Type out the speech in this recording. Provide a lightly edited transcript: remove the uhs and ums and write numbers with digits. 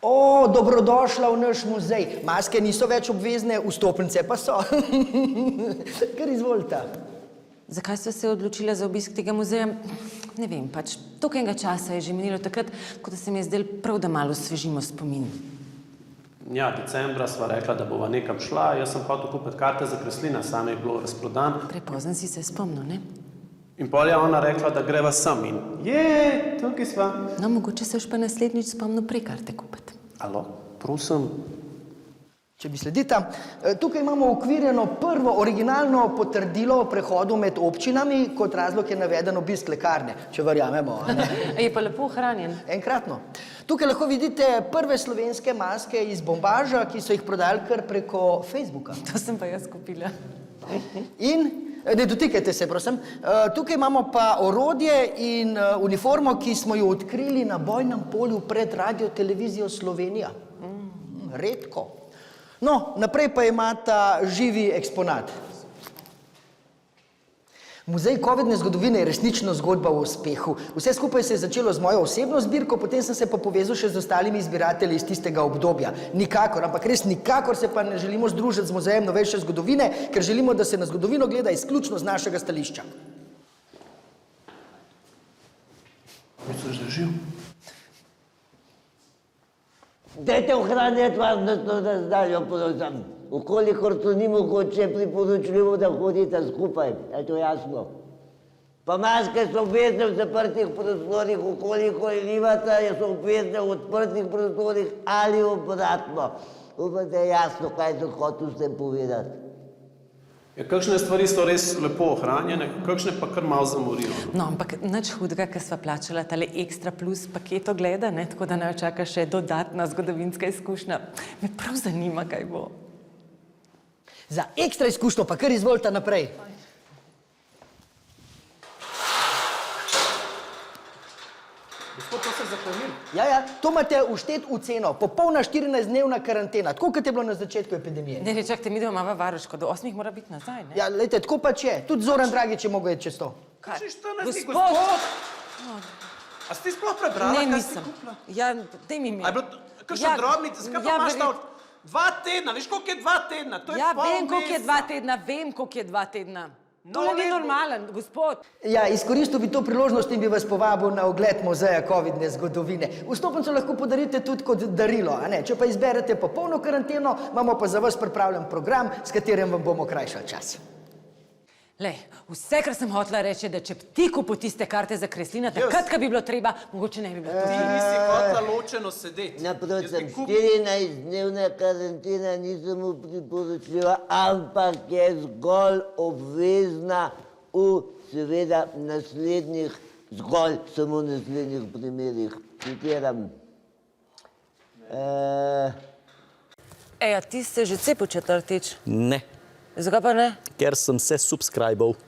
O, dobrodošla v naš muzej. Maske niso več obvezne, vstopnice pa so. Kar izvolite. Zakaj ste se odločila za obisk tega muzeja? Ne vem, pač tolikega časa je že minilo takrat, ko da se mi je zdelo prav, da malo osvežimo spomin. Ja, decembra sva rekla, da bova nekam šla, jaz sem hotel kupiti karte za Kreslina, sam je bilo razprodan. Prepozen si se spomnil, ne? In pol je ona rekla, da greva sem in tukaj sva. No, mogoče se už pa naslednjič spomnil prej karte kupiti. Alo, prosim. Če bi sledita, tukaj imamo ukvirjeno prvo originalno potrdilo o prehodu med občinami, kot razlog je naveden obisk lekarne, če verjamemo. Je pa lepo ohranjen. Enkratno. Tukaj lahko vidite prve slovenske maske iz bombaža, ki so jih prodali kar preko Facebooka. To sem pa jaz kupila. In, ne dotikajte se, prosim, tukaj imamo pa orodje in uniformo, ki smo jo odkrili na bojnem polju pred Radio-televizijo Slovenija. Redko. No, naprej pa imata živi eksponat. Muzej covidne zgodovine je resnično zgodba o uspehu. Vse skupaj se je začelo z mojo osebno zbirko, potem sem se pa povezal še z ostalimi zbiratelji iz tistega obdobja. Nikakor, ampak res nikakor se pa ne želimo združiti z Muzejem novejše zgodovine, ker želimo, da se na zgodovino gleda izključno z našega stališča. Misliš, da živ? Dajte ohranjati varnostno razdaljo, prosim. Ukolikor to ni mogoče, priporočljivo, da hodite skupaj. Je to jasno? Pa maske so obvezne v zaprtih prostorih, ukolikor nimate, so obvezne v odprtih prostorih ali obratno. Upam, da je jasno, kaj sem hotel s tem povedati. Ja, kakšne stvari so res lepo ohranjene, kakšne pa kar malo zamorijo. No, ampak nič hudega, ker sva plačala tale ekstra plus paket ogleda, ne, tako da naj čaka še dodatna zgodovinska izkušnja. Me prav zanima, kaj bo. Za ekstra izkušnjo pa kar izvolite naprej. Gospod, to se zaklenil. Ja, to imate vštet v ceno. Popolna 14-dnevna karantena, tako kot je bilo na začetku epidemije. Ne, čakajte, mi imamo varuško, do 8 mora biti nazaj, ne? Ja, lejte, tako pač je. Tudi Zoran Dragič je mogel iti čez to. Kaj? Gospod! A ste sploh prebrala, Ne, kaj nisem. ste kupila? Ja, daj mi mi. A je bilo kakšna drobnica, zakaj pa imaš ta 2 tedna, veš koliko je 2 tedna? To je Ja, pol vem, koliko je 2 meseca. tedna, vem, koliko je 2 tedna. No, Tole ni ne, normalen, gospod. Ja, izkoristil bi to priložnost in bi vas povabil na ogled Muzeja covidne zgodovine. Vstopnico lahko podarite tudi kot darilo, a ne? Če pa izberete popolno karanteno, imamo pa za vas pripravljen program, s katerim vam bomo krajšali čas. Lej, vse, kar sem hotela reči, da če bi ti kupil tiste karte za Kreslina, takrat, ko bi bilo treba, mogoče ne bi bilo to. Ti nisi hotela ločeno sedeti. Naprotim, 14-dnevna karantena ni samo priporočljiva, ampak je zgolj obvezna v seveda naslednjih, zgolj samo naslednjih primerih. Citiram. Ej, a ti se že cepil četrtič? Ne, Zakaj pa ne? ker sem se subscribal.